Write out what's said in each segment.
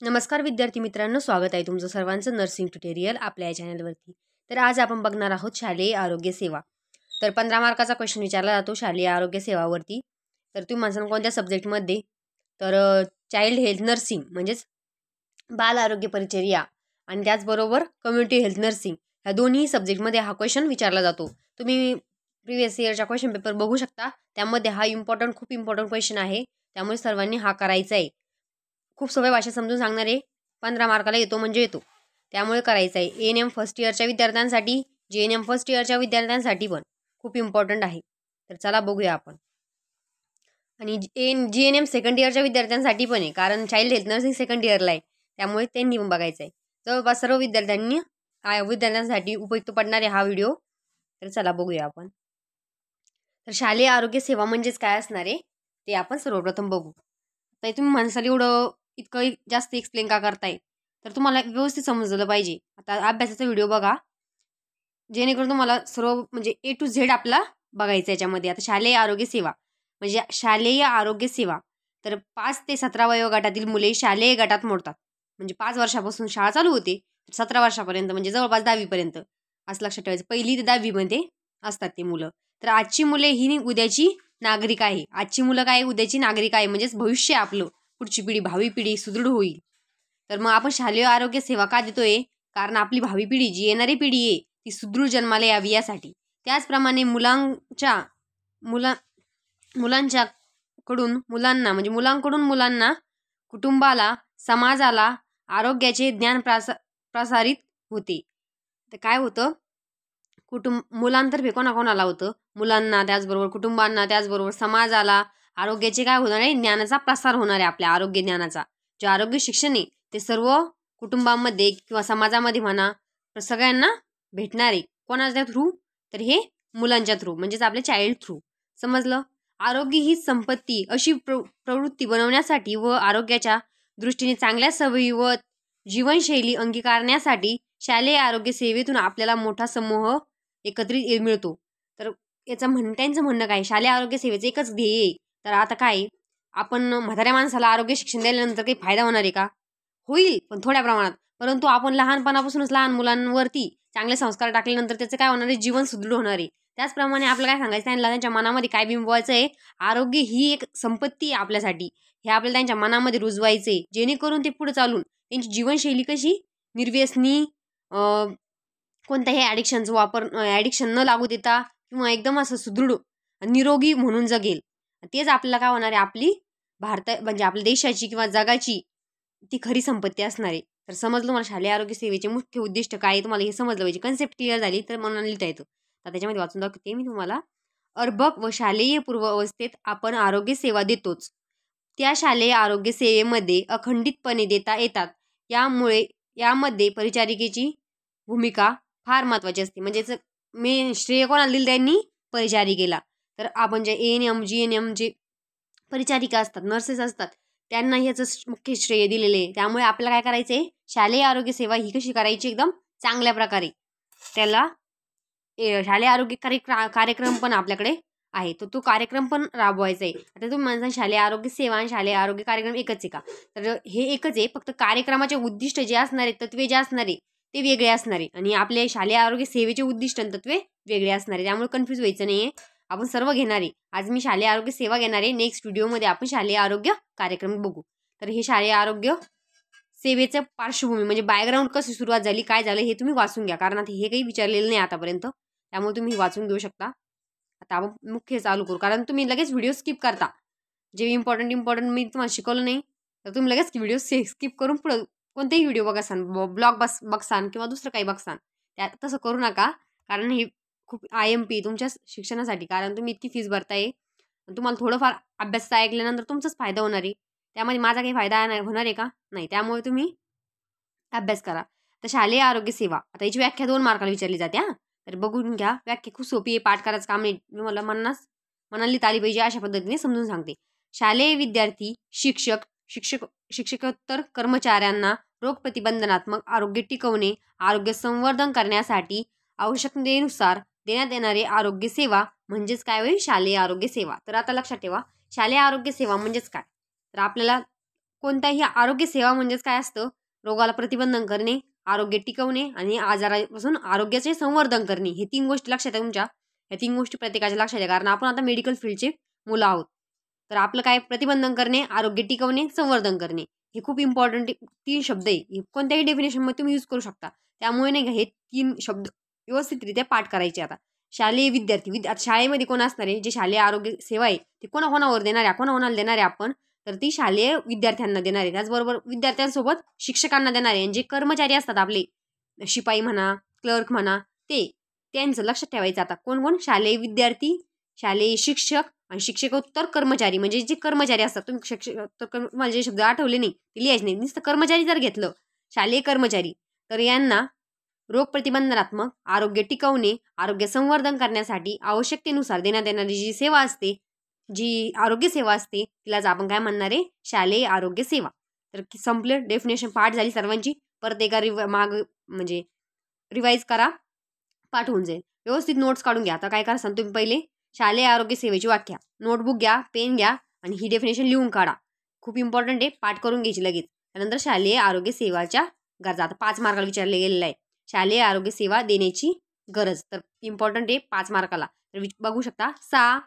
नमस्कार विद्यार्थी मित्रांनो, स्वागत आहे तुमचं सर्वांचं नर्सिंग ट्युटोरियल आपल्या या चॅनलवरती। तर आज आपण बघणार आहोत शालेय आरोग्य सेवा। तर 15 मार्काचा क्वेश्चन विचारला जातो शालेय आरोग्य सेवावरती। तर तुम्ही म्हणसान कोणत्या सब्जेक्टमध्ये, तर चाइल्ड हेल्थ नर्सिंग म्हणजेच बाल आरोग्य परिचर्या आणि त्याचबरोबर कम्युनिटी हेल्थ नर्सिंग ह्या दोन्ही सब्जेक्टमध्ये हा क्वेश्चन विचारला जातो। तुम्ही प्रिवियस इयरचा क्वेश्चन पेपर बघू शकता, त्यामध्ये हा खूप इम्पॉर्टंट क्वेश्चन आहे, त्यामुळे सर्वांनी हा करायचा आहे। खूप सोप्या भाषेत समजून सांगणार आहे, 15 मार्काला येतो म्हणजे येतो, त्यामुळे करायचं आहे। एएनएम फर्स्ट इयरच्या विद्यार्थ्यांसाठी, जीएनएम फर्स्ट इयरच्या विद्यार्थ्यांसाठी पण खूप इम्पॉर्टंट आहे। तर चला बघूया आपण। आणि जीएनएम सेकंड इयरच्या विद्यार्थ्यांसाठी पण आहे, कारण चाइल्ड हेल्थ नर्सिंग सेकंड इयरला आहे, त्यामुळे त्यांनी पण बघायचं आहे। जवळपास सर्व विद्यार्थ्यांसाठी उपयुक्त पडणारे हा व्हिडिओ। तर चला बघूया आपण। तर शालेय आरोग्य सेवा म्हणजेच काय असणार आहे ते आपण सर्वप्रथम बघू। तर तुम्ही म्हणसाल एवढं इतकं जास्त एक्सप्लेन का करताय, तर तुम्हाला व्यवस्थित समजलं पाहिजे। आता अभ्यासाचा व्हिडिओ बघा, जेणेकरून तुम्हाला सर्व म्हणजे ए टू झेड आपला बघायचं याच्यामध्ये। आता शालेय आरोग्य सेवा म्हणजे शालेय आरोग्य सेवा, तर 5 ते 17 वयोगटातील मुले शालेय गटात मोडतात। म्हणजे 5 वर्षापासून शाळा चालू होते, 17 वर्षापर्यंत म्हणजे जवळपास 10वी पर्यंत असं लक्षात ठेवायचं। 1ली ते 10वी मध्ये असतात ते मुलं। तर आजची मुले ही उद्याची नागरिक आहे। आजची मुलं काय, उद्याची नागरिक आहे, म्हणजेच भविष्य आपलं, पुढची पिढी, भावी पिढी सुदृढ होईल। तर मग आपण शालेय आरोग्य सेवा का देतोय, कारण आपली भावी पिढी, जी येणारी पिढी आहे, ती सुदृढ जन्माला यावी यासाठी। त्याचप्रमाणे मुलांकडून मुलांना, कुटुंबाला, समाजाला आरोग्याचे ज्ञान प्रसारित होते। तर काय होतं, मुलांतर्फे कोणाकोणाला होतं, मुलांना, त्याचबरोबर कुटुंबांना, त्याचबरोबर समाजाला आरोग्याचे काय होणार आहे, ज्ञानाचा प्रसार होणार आहे। आपल्या आरोग्य ज्ञानाचा जे आरोग्य शिक्षण आहे ते सर्व कुटुंबामध्ये किंवा समाजामध्ये म्हणा, तर सगळ्यांना भेटणार आहे। कोणाच्या थ्रू, तर हे मुलांच्या थ्रू, म्हणजेच आपल्या चाइल्ड थ्रू। समजलं? आरोग्य ही संपत्ती अशी प्रवृत्ती बनवण्यासाठी व आरोग्याच्या दृष्टीने चांगल्या सवयी व जीवनशैली अंगीकारण्यासाठी शालेय आरोग्य सेवेतून आपल्याला मोठा समूह एकत्रित मिळतो। तर त्यांचं म्हणणं काय, शालेय आरोग्य सेवेचं एकच ध्येय आहे। तर आता काय, आपण म्हाताऱ्या माणसाला आरोग्य शिक्षण दिल्यानंतर काही फायदा होणार आहे का? होईल, पण थोड्या प्रमाणात। परंतु आपण लहानपणापासूनच लहान मुलांवरती चांगले संस्कार टाकल्यानंतर त्याचं काय होणार आहे, जीवन सुदृढ होणार आहे। त्याचप्रमाणे आपलं काय सांगायचं त्यांना, त्यांच्या मनामध्ये काय बिंबवायचं आहे, आरोग्य ही एक संपत्ती आहे आपल्यासाठी, हे आपल्याला त्यांच्या मनामध्ये रुजवायचं आहे, जेणेकरून ते पुढे चालून त्यांची जीवनशैली कशी निर्व्यसनी, कोणत्याही ॲडिक्शन न लागू देता किंवा एकदम असं सुदृढ निरोगी म्हणून जगेल। तेच आपल्याला काय होणार आहे, आपली म्हणजे आपल्या देशाची किंवा जगाची ती खरी संपत्ती असणार आहे। तर समजलं तुम्हाला शालेय आरोग्य सेवेचे मुख्य उद्दिष्ट काय आहे, तुम्हाला हे समजलं पाहिजे। कन्सेप्ट क्लिअर झाली तर मनाला लिहिता येतं। तर त्याच्यामध्ये वाचून दाखवते मी तुम्हाला। अर्भक व शालेय पूर्व अवस्थेत आपण आरोग्य सेवा देतोच, त्या शालेय आरोग्य सेवेमध्ये अखंडितपणे देता येतात। यामध्ये परिचारिकेची भूमिका फार महत्त्वाची असते। म्हणजेच मेन श्रेय कोणाला दिलं, त्यांनी परिचारिकेला। तर आपण जे एएनएम, जीएनएम जे परिचारिका असतात, नर्सेस असतात, त्यांना ह्याचं मुख्य श्रेय दिलेले आहे। त्यामुळे आपल्याला काय करायचं आहे, शालेय आरोग्य सेवा ही कशी करायची, एकदम चांगल्या प्रकारे त्याला शालेय आरोग्य कार्यक्रम पण आपल्याकडे आहे, तर तो कार्यक्रम पण राबवायचा आहे। आता तुम्ही म्हणता शालेय आरोग्य सेवा आणि शालेय आरोग्य कार्यक्रम एकच आहे का, तर हे एकच आहे, फक्त कार्यक्रमाचे उद्दिष्ट जे असणार आहे, तत्वे जे असणार आहे ते वेगळे असणार आहे, आणि आपले शालेय आरोग्य सेवेचे उद्दिष्ट आणि तत्वे वेगळे असणार आहे। त्यामुळे कन्फ्यूज व्हायचं नाही आहे, आपण सर्व घेणार आहे। आज मी शालेय आरोग्य सेवा घेणार आहे, नेक्स्ट व्हिडिओमध्ये आपण शालेय आरोग्य कार्यक्रम बघू। तर हे शालेय आरोग्य सेवेचं पार्श्वभूमी म्हणजे बॅकग्राऊंड कशी सुरुवात झाली, काय झालं, हे तुम्ही वाचून घ्या, कारण आता हे काही विचारलेलं नाही आतापर्यंत, त्यामुळे तुम्ही वाचून घेऊ शकता। आता आपण मुख्य चालू करू, कारण तुम्ही लगेच व्हिडिओ स्किप करता, जे इम्पॉर्टंट मी तुम्हाला शिकवलं नाही, तर तुम्ही लगेच व्हिडिओ स्किप करून पुढं कोणतेही व्हिडिओ बघासान, ब्लॉग बघसान किंवा दुसरं काही बघसान, तसं करू नका। कारण हे खूप IMP तुमच्या शिक्षणासाठी, कारण तुम्ही इतकी फीस भरताय, तुम्हाला थोडंफार अभ्यास ऐकल्यानंतर तुमचाच फायदा होणार आहे, त्यामध्ये माझा काही फायदा होणार आहे का, नाही। त्यामुळे तुम्ही अभ्यास करा। तर शालेय आरोग्य सेवा, आता याची व्याख्या 2 मार्काला विचारली जाते। तर बघून घ्या, व्याख्या खूप सोपी आहे, पाठ करायचं काम नाही, मला मनाली आली पाहिजे अशा पद्धतीने समजून सांगते। शालेय विद्यार्थी, शिक्षकोत्तर कर्मचाऱ्यांना रोग प्रतिबंधनात्मक आरोग्य टिकवणे, आरोग्य संवर्धन करण्यासाठी आवश्यकतेनुसार देण्यात येणारे आरोग्य सेवा म्हणजेच काय होईल, शालेय आरोग्य सेवा। तर आता लक्षात ठेवा, शालेय आरोग्य सेवा म्हणजेच काय, तर आपल्याला कोणताही आरोग्य सेवा म्हणजेच काय असतं, रोगाला प्रतिबंधन करणे, आरोग्य टिकवणे आणि आजारापासून आरोग्याचे संवर्धन करणे. हे 3 गोष्टी लक्षात आहे तुमच्या. या 3 गोष्टी प्रत्येकाच्या लक्षात आहे. कारण आपण आता मेडिकल फील्डचे मुलं आहोत. तर आपलं काय प्रतिबंधन करणे, आरोग्य टिकवणे, संवर्धन करणे. हे खूप इम्पॉर्टंट 3 शब्द आहे. हे कोणत्याही डेफिनेशनमध्ये तुम्ही यूज करू शकता. त्यामुळे नाही का हे 3 शब्द व्यवस्थितरित्या पाठ करायचे आता. शालेय विद्यार्थी आता शाळेमध्ये कोण असणार आहे? जे शालेय आरोग्य सेवा आहे ती कोणाकोणावर देणार आहे? कोणाकोणाला देणार आहे आपण? तर ती शालेय विद्यार्थ्यांना देणार आहे. त्याचबरोबर विद्यार्थ्यांसोबत शिक्षकांना देणार आहे. आणि जे कर्मचारी असतात आपले शिपाई म्हणा, क्लर्क म्हणा, त्यांचं लक्षात ठेवायचं आता. कोण शालेय विद्यार्थी, शालेय शिक्षक आणि शिक्षकोत्तर कर्मचारी. म्हणजे जे कर्मचारी असतात, तुम्ही शिक्षकोत्तर मला जे शब्द आठवले नाही ते लिहायचे नाही. नुसतं कर्मचारी जर घेतलं, शालेय कर्मचारी, तर यांना रोग प्रतिबंधनात्मक, आरोग्य टिकवणे, आरोग्य संवर्धन करण्यासाठी आवश्यकतेनुसार देण्यात येणारी जी सेवा असते, जी आरोग्य सेवा असते, तिलाच आपण काय म्हणणार आहे? शालेय आरोग्य सेवा. तर संपले, डेफिनेशन पाठ झाली सर्वांची. परत एका म्हणजे रिवाईज करा, पाठ होऊन जाईल. व्यवस्थित नोट्स काढून घ्या. आता काय करा सांग तुम्ही, पहिले शालेय आरोग्य सेवेची व्याख्या, नोटबुक घ्या, पेन घ्या आणि ही डेफिनेशन लिहून काढा. खूप इम्पॉर्टंट आहे, पाठ करून घ्यायची लगेच. त्यानंतर शालेय आरोग्य सेवाच्या गरजा. आता 5 मार्काला विचारले गेलेलं आहे. शालेय आरोग्य सेवा देण्याची गरज, तर इम्पॉर्टंट आहे 5 मार्काला. तर बघू शकता 6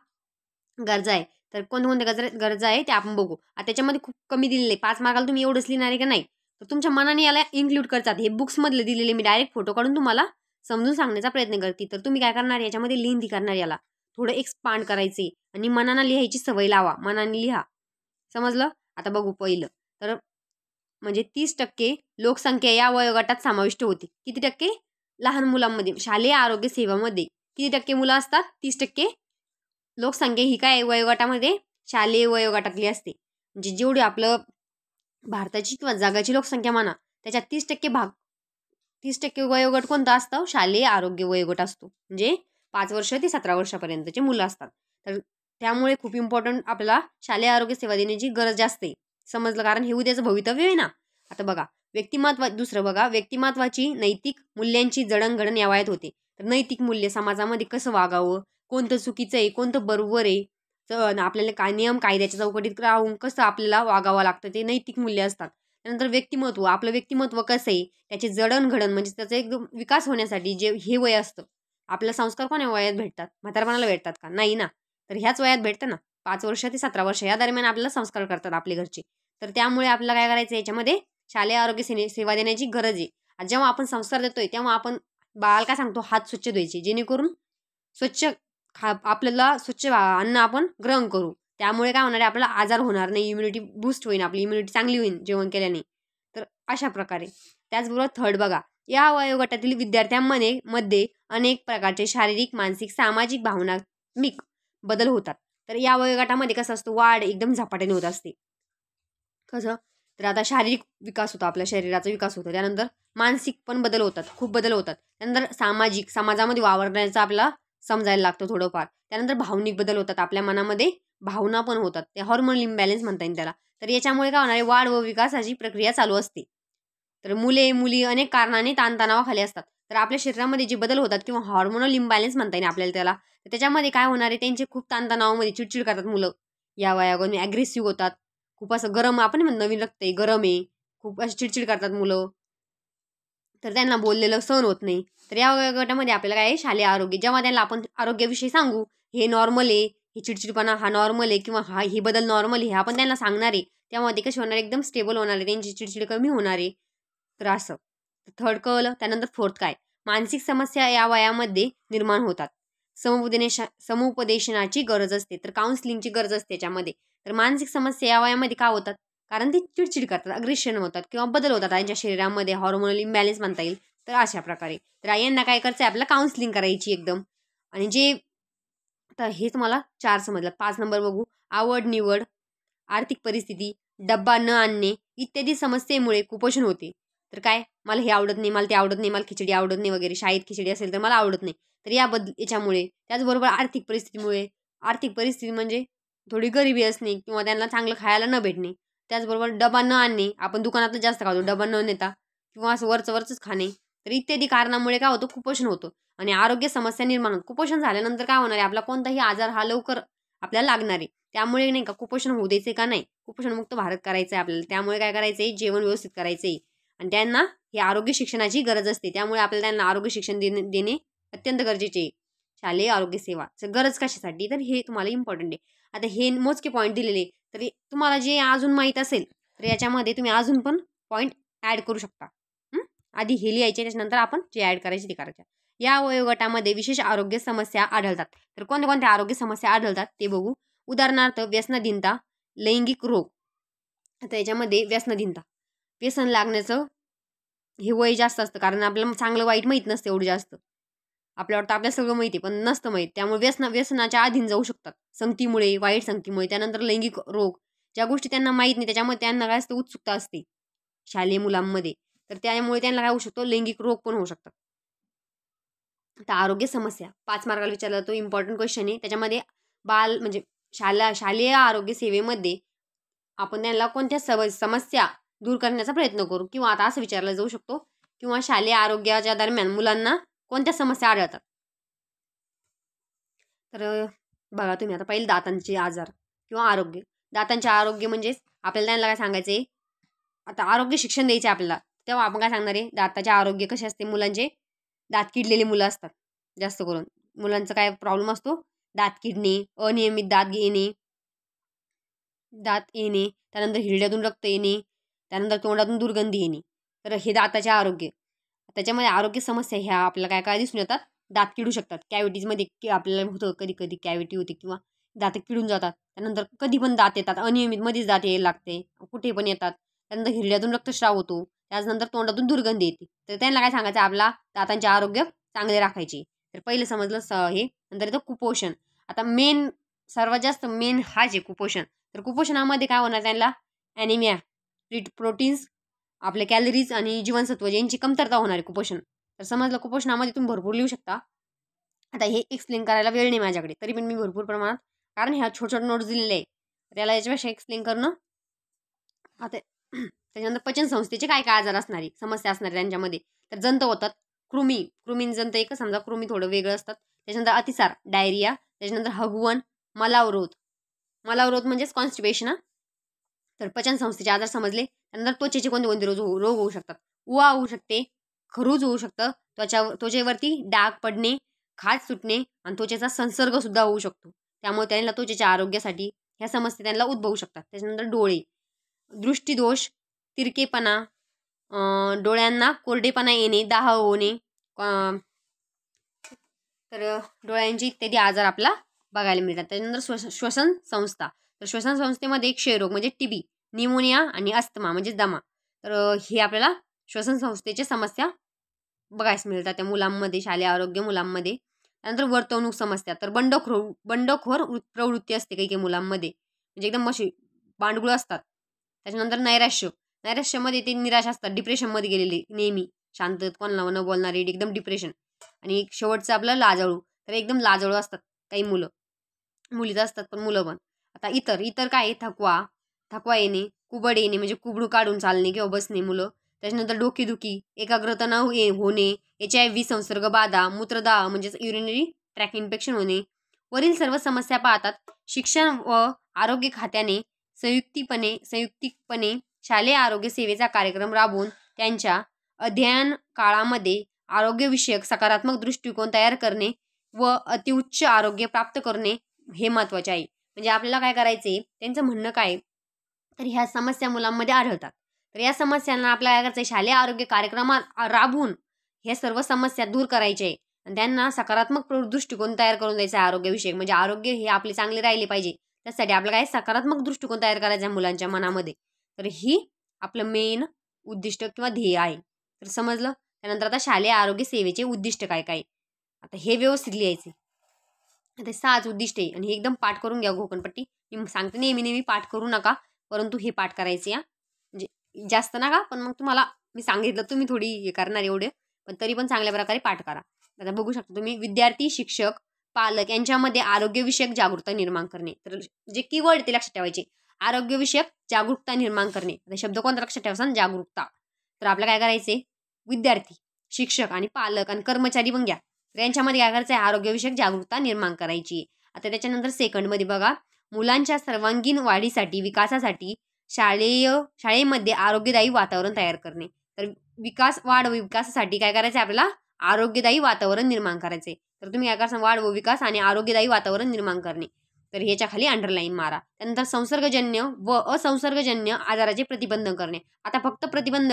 गरजा आहे. तर कोणत्या गरजा आहे ते आपण बघू. आता त्याच्यामध्ये खूप कमी दिलेले 5 मार्काला तुम्ही एवढंच लिहिणार आहे का नाही, तर तुमच्या मनाने याला इन्क्लूड करतात. हे बुक्समधले दिलेले मी डायरेक्ट फोटो काढून तुम्हाला समजून सांगण्याचा प्रयत्न करते. तर तुम्ही काय करणार, याच्यामध्ये लिहिणी करणार, याला थोडं एक्सपांड करायचे आणि मनानं लिहायची सवय लावा. मनाने लिहा, समजलं? आता बघू पहिलं. तर म्हणजे 30% लोकसंख्या या वयोगटात समाविष्ट होती. किती टक्के? लहान मुलांमध्ये शालेय आरोग्य सेवामध्ये किती टक्के मुलं असतात? 30% लोकसंख्या ही काय वयोगटामध्ये शालेय वयोगटातली असते. म्हणजे जेवढी आपलं भारताची किंवा जगाची लोकसंख्या म्हणा, त्याच्यात 30% वयोगट कोणता असतो? शालेय आरोग्य वयोगट असतो. म्हणजे 5 वर्ष ते 17 वर्षापर्यंतचे मुलं असतात. तर त्यामुळे खूप इम्पॉर्टंट आपल्याला शालेय आरोग्य सेवा देण्याची गरज जास्त आहे. समजलं? कारण हे उद्याचं भवितव्य आहे ना. आता बघा, दुसरं बघा, व्यक्तिमत्वाची नैतिक मूल्यांची जडणघडण या वयात होते. तर नैतिक मूल्य, समाजामध्ये कसं वागावं, कोणतं चुकीचं आहे, कोणतं बरोबर आहे, आपल्याला काय नियम कायद्याच्या चौकटीत राहून कसं आपल्याला वागावं लागतं, ते नैतिक मूल्य असतात. त्यानंतर व्यक्तिमत्व, आपलं व्यक्तिमत्व कसं आहे, त्याची जडणघडण म्हणजे त्याचा एकदम विकास होण्यासाठी जे हे वय असतं. आपल्याला संस्कार कोण्या वयात भेटतात? म्हातारपणाला भेटतात का? नाही ना. तर ह्याच वयात भेटतं ना. 5 वर्ष ते 17 वर्ष या दरम्यान आपल्याला संस्कार करतात आपले घरचे. तर त्यामुळे आपल्याला काय करायचं, याच्यामध्ये शालेय आरोग्य सेवा देण्याची गरज आहे. जेव्हा आपण संस्कार देतोय तेव्हा आपण बाळाला काय सांगतो? हात स्वच्छ धुवायचे, जेणेकरून आपल्याला स्वच्छ अन्न आपण ग्रहण करू. त्यामुळे काय होणार आहे? आपल्याला आजार होणार नाही, इम्युनिटी बूस्ट होईल, आपली इम्युनिटी चांगली होईल जेवण केल्याने. तर अशा प्रकारे. त्याचबरोबर थर्ड बघा, या वयोगटातील विद्यार्थ्यांमध्ये अनेक प्रकारचे शारीरिक, मानसिक, सामाजिक, भावनात्मक बदल होतात. तर या वयोगटामध्ये कसं असतं? वाढ एकदम झपाट्याने होत असते. कसं? तर आता शारीरिक विकास होतो, आपल्या शरीराचा विकास होतो. त्यानंतर मानसिक पण बदल होतात, खूप बदल होतात. त्यानंतर समाजामध्ये वावरण्याचं आपल्याला समजायला लागतं थोडंफार. त्यानंतर भावनिक बदल होतात, आपल्या मनामध्ये भावना पण होतात. ते हॉर्मोनल इम्बॅलन्स म्हणता येईल त्याला. तर याच्यामुळे काय होणार आहे? वाढ व विकासाची प्रक्रिया चालू असते. तर मुली अनेक कारणाने ताणतणावाखाली असतात. तर आपल्या शरीरामध्ये जे बदल होतात किंवा हॉर्मोनल इम्बॅलन्स म्हणता येईल आपल्याला त्याला, तर त्याच्यामध्ये काय होणार आहे? त्यांचे खूप ताणतणावामध्ये चिडचिड करतात मुलं. या वयामध्ये ॲग्रेसिव्ह होतात. खूप असं गरम, आपण म्हणतो नवीन रक्त आहे, गरम आहे, खूप अशी चिडचिड करतात मुलं. तर त्यांना बोललेलं सहन होत नाही. तर या वयोगटामध्ये आपल्याला काय आहे? शालेय आरोग्य. जेव्हा त्यांना आपण आरोग्याविषयी सांगू, हे नॉर्मल आहे, हे चिडचिडपणा हा नॉर्मल आहे किंवा हे बदल नॉर्मल आहे, हे आपण त्यांना सांगणार आहे, तेव्हा ते कसे होणार? एकदम स्टेबल होणार आहे, त्यांची चिडचिड कमी होणार आहे. तर असं थर्ड कळलं. त्यानंतर फोर्थ काय? मानसिक समस्या या वयामध्ये निर्माण होतात. समुपदेशनाची गरज असते, तर काउन्सिलिंगची गरज असते त्याच्यामध्ये. तर मानसिक समस्या या वयामध्ये का होतात? कारण ते चिडचिड करतात, अग्रेशन होतात किंवा बदल होतात त्यांच्या शरीरामध्ये, हॉर्मोनल इम्बॅलन्स म्हणता येईल. तर अशा प्रकारे तर यांना काय करायचं आहे? आपल्याला काउन्सिलिंग करायची एकदम. आणि जे तर हे तुम्हाला 4 समजलं. 5 नंबर बघू. आवड निवड, आर्थिक परिस्थिती, डब्बा न आणणे इत्यादी समस्येमुळे कुपोषण होते. तर काय? मला हे आवडत नाही, मला ते आवडत नाही, मला खिचडी आवडत नाही वगैरे, शाळेत खिचडी असेल तर मला आवडत नाही. तर याच्यामुळे, त्याचबरोबर आर्थिक परिस्थितीमुळे, आर्थिक परिस्थिती म्हणजे थोडी गरिबी असणे किंवा त्यांना चांगलं खायला न भेटणे. त्याचबरोबर डबा न आणणे, आपण दुकानातलं जास्त खातो, डबा न नेता किंवा असं वरचंच खाणे. तर इत्यादी कारणामुळे काय होतं? कुपोषण होतं आणि आरोग्य समस्या निर्माण होतं. कुपोषण झाल्यानंतर काय होणार आहे? आपला कोणताही आजार हा लवकर आपल्याला लागणार आहे. त्यामुळे नाही का कुपोषण होऊ द्यायचे का नाही, कुपोषणमुक्त भारत करायचं आहे आपल्याला. त्यामुळे काय करायचं आहे, जेवण व्यवस्थित करायचं आहे आणि त्यांना हे आरोग्य शिक्षणाची गरज असते. त्यामुळे आपल्याला त्यांना आरोग्य शिक्षण देणे अत्यंत गरजेचे आहे. शालेय आरोग्य सेवा गरज कशासाठी, तर हे तुम्हाला इम्पॉर्टंट आहे. आता हे मोजके पॉईंट दिलेले, तरी तुम्हाला जे अजून माहीत असेल तर याच्यामध्ये तुम्ही अजून पण पॉईंट ॲड करू शकता. आधी हे लिहायचे, त्याच्यानंतर आपण जे ॲड करायचे ते करायचे. या वयोगटामध्ये विशेष आरोग्य समस्या आढळतात. तर कोणत्या कोणत्या आरोग्य समस्या आढळतात ते बघू. उदाहरणार्थ व्यसनाधीनता, लैंगिक रोग. आता याच्यामध्ये व्यसनाधीनता, व्यसन लागण्याचं हे वय जास्त असतं, कारण आपल्याला चांगलं वाईट माहीत नसतं एवढं जास्त. आपल्या वाटतं आपल्याला सगळं माहिती पण नसतं माहीत. त्यामुळे व्यसनाच्या अधीन जाऊ शकतात संगतीमुळे, वाईट संगतीमुळे. त्यानंतर लैंगिक रोग, ज्या गोष्टी त्यांना माहीत नाही त्याच्यामध्ये त्यांना काय असतं, उत्सुकता असते शालेय मुलांमध्ये, तर त्यामुळे त्यांना काय होऊ शकतो, लैंगिक रोग पण होऊ शकतात. आता आरोग्य समस्या 5 मार्काला विचारला तो इम्पॉर्टंट क्वेश्चन आहे. त्याच्यामध्ये म्हणजे शालेय आरोग्य सेवेमध्ये आपण त्यांना कोणत्या समस्या दूर करण्याचा प्रयत्न करू, किंवा आता असं विचारलं जाऊ शकतो, किंवा शालेय आरोग्याच्या दरम्यान मुलांना कोणत्या समस्या आढळतात. तर बघा तुम्ही आता पहिले दातांचे आजार किंवा आरोग्य. दातांचे आरोग्य म्हणजेच आपल्याला त्यांना काय सांगायचं आहे, आता आरोग्य शिक्षण द्यायचे आपल्याला, तेव्हा आपण काय सांगणार आहे, दाताचे आरोग्य कसे असते. मुलांचे दात किडलेले मुलं असतात जास्त करून. मुलांचा काय प्रॉब्लेम असतो, दात किडणे, अनियमित दात येणे, त्यानंतर हिरड्यातून रक्त येणे, त्यानंतर तोंडातून दुर्गंधी येणे. तर हे दाताचे आरोग्य. त्याच्यामध्ये आरोग्य समस्या ह्या आपल्याला काय काय दिसून येतात, दात किडू शकतात. कॅव्हिटीजमध्ये आपल्याला होतं कधी कधी कॅव्हिटी होते किंवा दात किडून जातात. त्यानंतर कधी पण दात येतात, अनियमित मध्येच दात यायला लागते, कुठे पण येतात. त्यानंतर हिरड्यातून रक्तस्राव होतो, त्याच्यानंतर तोंडातून दुर्गंधी येते. तर त्यांना काय सांगायचं, आपला दातांचे आरोग्य चांगले राखायचे. तर पहिलं समजलं हे. नंतर येतं कुपोषण. आता सर्वात जास्त मेन हाच आहे कुपोषण. तर कुपोषणामध्ये काय होणार, त्यांना ॲनिमिया, प्रोटीन्स, आपले कॅलरीज आणि जीवनसत्व यांची कमतरता होणार आहे कुपोषण. तर समजलं, कुपोषणामध्ये तुम्ही भरपूर लिहू शकता. आता हे एक्सप्लेन करायला वेळ नाही माझ्याकडे, तरी पण मी भरपूर प्रमाणात, कारण ह्या छोटे छोटे नोट्स दिलेले आहे, त्याला याच्यापेक्षा एक्सप्लेन करणं. आता त्याच्यानंतर पचन संस्थेचे काय काय आजार असणारे, समस्या असणारे त्यांच्यामध्ये, तर जंत होतात, कृमी जंत एक समजा, कृमी थोडं वेगळं असतात. त्याच्यानंतर अतिसार, डायरिया, त्याच्यानंतर हगवण, मलावरोध म्हणजेच कॉन्स्टिपेशन. तर पचन संस्थेचे आजार समजले. त्यानंतर त्वचेचे कोणते कोणते रोग होऊ शकतात, उवा होऊ शकते, खरूज होऊ शकतं, त्वचेवरती डाग पडणे, खाज सुटणे आणि त्वचेचा संसर्ग सुद्धा होऊ शकतो. त्यामुळे त्यांना त्वचेच्या आरोग्यासाठी ह्या समस्या त्यांना उद्भवू शकतात. त्याच्यानंतर डोळे, दृष्टीदोष, तिरकेपणा, डोळ्यांना कोरडेपणा येणे, दाह होणे, तर डोळ्यांचे इत्यादी आजार आपला बघायला मिळतात. त्याच्यानंतर श्वसन संस्था. तर श्वसन संस्थेमध्ये क्षयरोग म्हणजे टीबी, निमोनिया आणि अस्थमा म्हणजे दमा. तर हे आपल्याला श्वसन संस्थेच्या समस्या बघायला मिळतात त्या मुलांमध्ये, शालेय आरोग्य मुलांमध्ये. त्यानंतर वर्तवणूक समस्या, तर बंडखोर प्रवृत्ती असते काही काही मुलांमध्ये, म्हणजे एकदम बांडगुळ असतात. त्याच्यानंतर नैराश्यामध्ये ते निराश असतात, डिप्रेशनमध्ये गेलेले, नेहमी शांत, कोणाला न बोलणारे, एकदम डिप्रेशन. आणि शेवटचं आपलं लाजाळू, तर एकदम लाजाळू असतात काही मुलं, मुलीच असतात पण मुलं पण. आता इतर काय, थकवा येणे, कुबड येणे म्हणजे कुबडू काढून चालणे किंवा बसणे मुलं. त्याच्यानंतर डोकेदुखी, एकाग्रता न होणे, HIV संसर्ग बाधा, मूत्रदाह म्हणजेच युरिनरी ट्रॅक इन्फेक्शन होणे. वरील सर्व समस्या पाहतात शिक्षण व आरोग्य खात्याने संयुक्तिकपणे शालेय आरोग्य सेवेचा कार्यक्रम राबवून त्यांच्या अध्ययन काळामध्ये आरोग्यविषयक सकारात्मक दृष्टिकोन तयार करणे व अतिउच्च आरोग्य प्राप्त करणे हे महत्त्वाचे आहे. म्हणजे आपल्याला काय करायचे, त्यांचं म्हणणं काय, तर ह्या समस्या मुलांमध्ये आढळतात. तर या समस्यांना आपल्याला काय करायचं, शालेय आरोग्य कार्यक्रमात राबवून ह्या सर्व समस्या दूर करायचे आणि त्यांना सकारात्मक दृष्टिकोन तयार करून द्यायचा आहे आरोग्यविषयक. म्हणजे आरोग्य हे आपले चांगले राहिले पाहिजे, त्यासाठी आपल्याला काय सकारात्मक दृष्टिकोन तयार करायचा आहे मुलांच्या मनामध्ये. तर ही आपलं मेन उद्दिष्ट किंवा ध्येय आहे. तर समजलं. त्यानंतर आता शालेय आरोग्य सेवेचे उद्दिष्ट काय काय, आता हे व्यवस्थित लिहायचे. आता 6 उद्दिष्ट आहे आणि हे एकदम पाठ करून घ्या घोकणपट्टी. मी सांगते नेहमी पाठ करू नका, परंतु हे पाठ करायचे या, म्हणजे जास्त नका, पण मग तुम्हाला मी सांगितलं तुम्ही थोडी हे करणार एवढे, पण तरी पण चांगल्या प्रकारे पाठ करा. आता बघू शकता तुम्ही, विद्यार्थी, शिक्षक, पालक यांच्यामध्ये आरोग्यविषयक जागरूकता निर्माण करणे. तर जे कीवर्ड ते लक्षात ठेवायचे, आरोग्यविषयक जागरूकता निर्माण करणे. आता शब्द कोणता लक्षात ठेवायचा, जागरूकता. तर आपल्याला काय करायचे, विद्यार्थी, शिक्षक आणि पालक आणि कर्मचारी पण घ्या, तर यांच्यामध्ये काय करायचं आहे, आरोग्यविषयक जागरूकता निर्माण करायची. आता त्याच्यानंतर सेकंडमध्ये बघा, मुलांच्या सर्वांगीण वाढीसाठी, विकासासाठी शाळेमध्ये आरोग्यदायी वातावरण तयार करणे. तर वाढ व विकासासाठी काय करायचं आहे आपल्याला? आरोग्यदायी वातावरण निर्माण करायचे. तर तुम्ही काय करा, वाढ व विकास आणि आरोग्यदायी वातावरण निर्माण करणे. तर ह्याच्या खाली अंडरलाईन मारा. त्यानंतर संसर्गजन्य व असंसर्गजन्य आजाराचे प्रतिबंध करणे. आता फक्त प्रतिबंध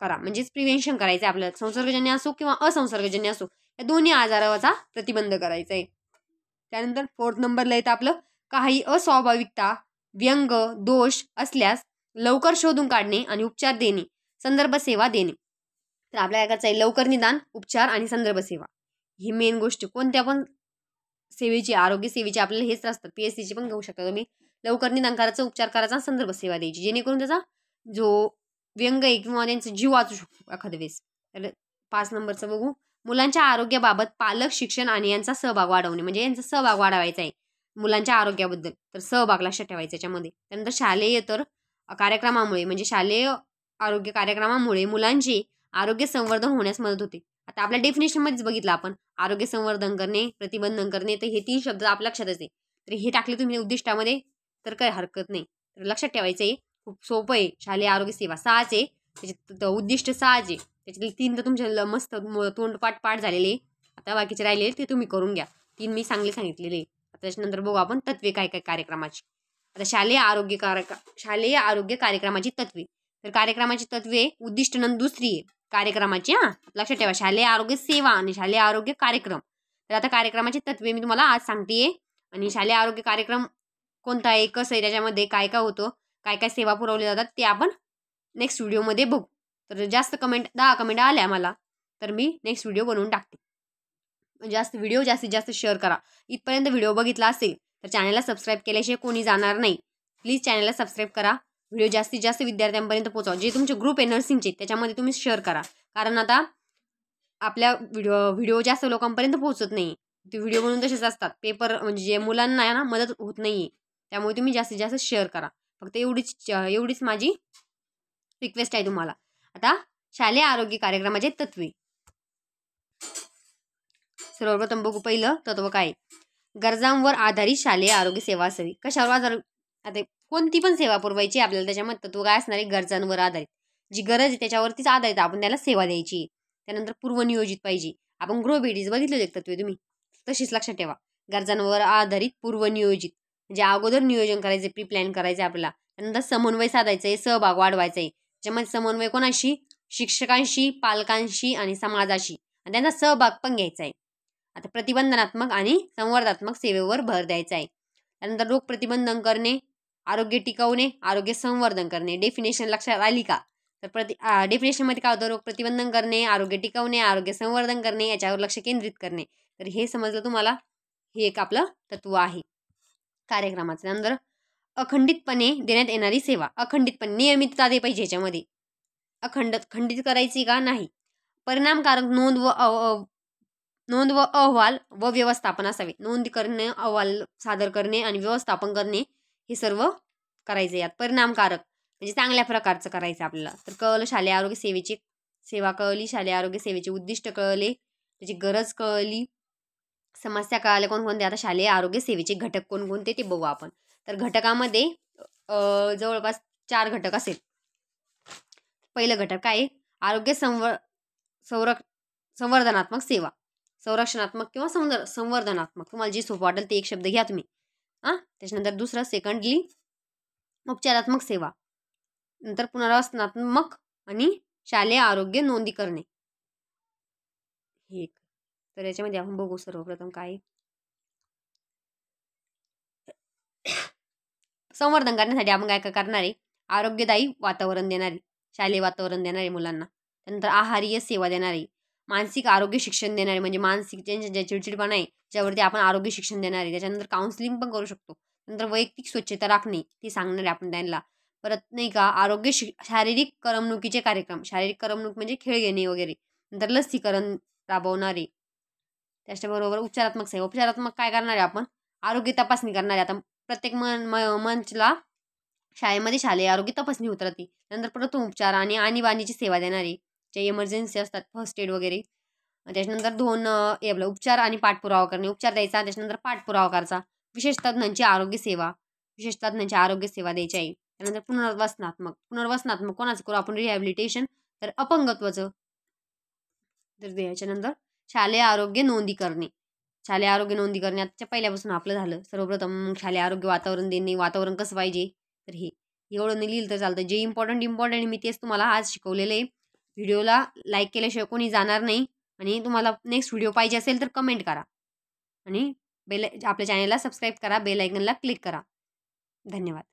करा म्हणजेच प्रिव्हेन्शन करायचं आहे आपल्याला. संसर्गजन्य असो किंवा असंसर्गजन्य असो, या दोन्ही आजाराचा प्रतिबंध करायचा आहे. त्यानंतर 4th नंबरला येतं आपलं, काही अस्वाभाविकता, व्यंग, दोष असल्यास लवकर शोधून काढणे आणि उपचार देणे, संदर्भ सेवा देणे. तर आपल्याला काय करायचं आहे? लवकर निदान, उपचार आणि संदर्भ सेवा ही मेन गोष्ट. कोणत्या पण सेवेची, आरोग्य सेवेची आपल्याला हेच असतात. PSCची पण घेऊ शकता तुम्ही. लवकर निदान करायचं, उपचार करायचा, संदर्भ सेवा द्यायची, जेणेकरून त्याचा जो व्यंग आहे किंवा त्यांचा जीव वाचू शकतो एखाद्या वेळेस. तर 5 नंबरचं बघू, मुलांच्या आरोग्याबाबत पालक, शिक्षण आणि यांचा सहभाग वाढवणे. म्हणजे यांचा सहभाग वाढवायचा आहे मुलांच्या आरोग्याबद्दल. तर सहभाग लक्षात ठेवायचा याच्यामध्ये. त्यानंतर शालेय कार्यक्रमामुळे, म्हणजे शालेय आरोग्य कार्यक्रमामुळे मुलांचे आरोग्य संवर्धन होण्यास मदत होते. आता आपल्या डेफिनेशनमध्येच बघितलं आपण, आरोग्य संवर्धन करणे, प्रतिबंधन करणे, तर हे 3 शब्द आपल्या लक्षातच आहे. तर हे टाकले तुम्ही उद्दिष्टामध्ये तर काही हरकत नाही. तर लक्षात ठेवायचं आहे, खूप सोपं आहे. शालेय आरोग्य सेवा 6च आहे, त्याच्यात उद्दिष्ट 6च आहे. त्याच्यातले 3 तर तुमच्या मस्त पाठ झालेले. आता बाकीचे राहिले ते तुम्ही करून घ्या. 3 मी चांगले सांगितलेले. त्याच्यानंतर बघू आपण तत्वे काय काय कार्यक्रमाची. आता शालेय आरोग्य कार्यक्रमाची तत्वे. तर कार्यक्रमाची तत्वे, उद्दिष्ट दुसरी आहे कार्यक्रमाची. लक्षात ठेवा, शालेय आरोग्य सेवा आणि शालेय आरोग्य कार्यक्रम. तर आता कार्यक्रमाची तत्वे मी तुम्हाला आज सांगतेय. आणि शालेय आरोग्य कार्यक्रम कोणता आहे, कसं आहे, त्याच्यामध्ये काय काय होतं, काय काय सेवा पुरवल्या जातात, ते आपण नेक्स्ट व्हिडिओमध्ये बघू. तर 10 कमेंट आल्या मला, तर मी नेक्स्ट व्हिडिओ बनवून टाकते. जास्तीत जास्त शेअर करा. इथपर्यंत व्हिडिओ बघितला असेल तर चॅनलला सबस्क्राईब केल्याशिवाय कोणी जाणार नाही. प्लीज चॅनलला सबस्क्राईब करा. व्हिडिओ जास्तीत जास्त विद्यार्थ्यांपर्यंत पोहोचवा. जे तुमचे ग्रुप आहे नर्सिंगचे, त्याच्यामध्ये तुम्ही शेअर करा. कारण आता आपल्या व्हिडिओ जास्त लोकांपर्यंत पोहोचत नाही. ते व्हिडिओ बनवून तसेच असतात. पेपर म्हणजे जे मुलांना आहे ना, मदत होत नाही आहे. त्यामुळे तुम्ही जास्तीत जास्त शेअर करा. फक्त एवढीच माझी रिक्वेस्ट आहे तुम्हाला. आता शालेय आरोग्य कार्यक्रमाचे तत्वे. सर्वप्रथम बघू, पहिलं तत्व काय? गरजांवर आधारित शालेय आरोग्य सेवा असावी. कशावर आधारित? आता कोणती पण सेवा पुरवायची आपल्याला, त्याच्यामध्ये तत्व काय असणार आहे? गरजांवर आधारित. जी गरज आहे त्याच्यावरतीच आधारित आपण त्याला सेवा द्यायची. त्यानंतर पूर्वनियोजित पाहिजे. आपण गृहभेटीच बघितले तत्वे तुम्ही, तशीच लक्षात ठेवा. गरजांवर आधारित, पूर्वनियोजित, म्हणजे अगोदर नियोजन करायचे, प्री प्लॅन करायचे आपल्याला. त्यानंतर समन्वय साधायचा आहे, सहभाग वाढवायचा आहे. त्याच्यामध्ये समन्वय कोणाशी? शिक्षकांशी, पालकांशी आणि समाजाशी, आणि त्यांचा सहभाग पण घ्यायचा आहे. आता प्रतिबंधनात्मक आणि संवर्धनात्मक सेवेवर भर द्यायचा आहे. त्यानंतर रोग प्रतिबंधन करणे, आरोग्य टिकवणे, आरोग्य संवर्धन करणे. डेफिनेशन लक्षात आली का? तर डेफिनेशनमध्ये काय होतं? रोग प्रतिबंधन करणे, आरोग्य टिकवणे, आरोग्य संवर्धन करणे, याच्यावर लक्ष केंद्रित करणे. तर हे समजलं तुम्हाला. हे एक आपलं तत्व आहे कार्यक्रमाचं. त्यानंतर अखंडितपणे देण्यात येणारी सेवा. अखंडितपणे, नियमितता दे पाहिजे याच्यामध्ये. खंडित करायची का नाही. परिणामकारक नोंद व अहवाल व व्यवस्थापन असावे. नोंद करणे, अहवाल सादर करणे आणि व्यवस्थापन करणे, हे सर्व करायचे. यात परिणामकारक म्हणजे चांगल्या प्रकारचं करायचं आपल्याला. तर कळलं शालेय आरोग्य सेवेची सेवा कळली, शालेय आरोग्य सेवेचे उद्दिष्ट कळले, त्याची गरज कळली, समस्या कळाल्या कोणकोणत्या. आता शालेय आरोग्य सेवेचे घटक कोणकोणते ते बघू आपण. तर घटकामध्ये जवळपास 4 घटक असेल. पहिलं घटक काय आहे? आरोग्य संवर्धनात्मक सेवा. संरक्षणात्मक किंवा संवर्धनात्मक, तुम्हाला जे सोपं वाटेल ते एक शब्द घ्या तुम्ही. त्याच्यानंतर दुसरं, सेकंडली उपचारात्मक सेवा. नंतर पुनर्वसनात्मक आणि शालेय आरोग्य नोंदी करणे. हे. तर याच्यामध्ये आपण बघू सर्वप्रथम काय संवर्धन करण्यासाठी आपण काय काय करणार आहे? आरोग्यदायी वातावरण देणारे, शालेय वातावरण देणारे मुलांना. त्यानंतर आहारीय सेवा देणारे, मानसिक आरोग्य शिक्षण देणारे, म्हणजे मानसिक ज्या चिडचिडपणा आहे ज्यावरती आपण आरोग्य शिक्षण देणार आहे. त्याच्यानंतर काउन्सिलिंग पण करू शकतो. नंतर वैयक्तिक स्वच्छता राखणे, ते सांगणार आहे आपण त्यांना. परत नाही का, शारीरिक करमणुकीचे कार्यक्रम. शारीरिक करमणूक म्हणजे खेळ घेणे वगैरे. नंतर लसीकरण राबवणारे. त्याच्याबरोबर उपचारात्मक सेवा. उपचारात्मक काय करणार आहे आपण? आरोग्य तपासणी करणार आहे. आता प्रत्येक मंचला शाळेमध्ये शालेय आरोग्य तपासणी होत राहते. नंतर प्रथम उपचार आणि आणीबाणीची सेवा देणारी, जे इमर्जन्सी असतात, फर्स्ट एड वगैरे. त्याच्यानंतर हे आपलं उपचार आणि पाठपुरावा करणे. उपचार द्यायचा, त्याच्यानंतर पाठपुरावा करायचा. विशेष तज्ञांची आरोग्य सेवा, विशेष तज्ञांची आरोग्य सेवा द्यायची आहे. त्यानंतर पुनर्वसनात्मक कोणाचं करू आपण रिहॅबिलिटेशन, तर अपंगत्वाचं. तर याच्यानंतर शालेय आरोग्य नोंदी करणे. शालेय आरोग्य नोंदी करणे आजच्या पहिल्यापासून आपलं झालं. सर्वप्रथम शालेय आरोग्य वातावरण देणे. वातावरण कसं पाहिजे, तर हे एवढं नाही लिहिलं तर चालतं. जे इम्पॉर्टंट मी तेच तुम्हाला आज शिकवलेलं आहे. व्हिडिओला लाईक केल्याशिवाय कोणी जाणार नाही. आणि तुम्हाला नेक्स्ट व्हिडिओ पाहिजे असेल तर कमेंट करा आणि आपल्या चॅनलला सबस्क्राईब करा, बेल आयकनला क्लिक करा. धन्यवाद.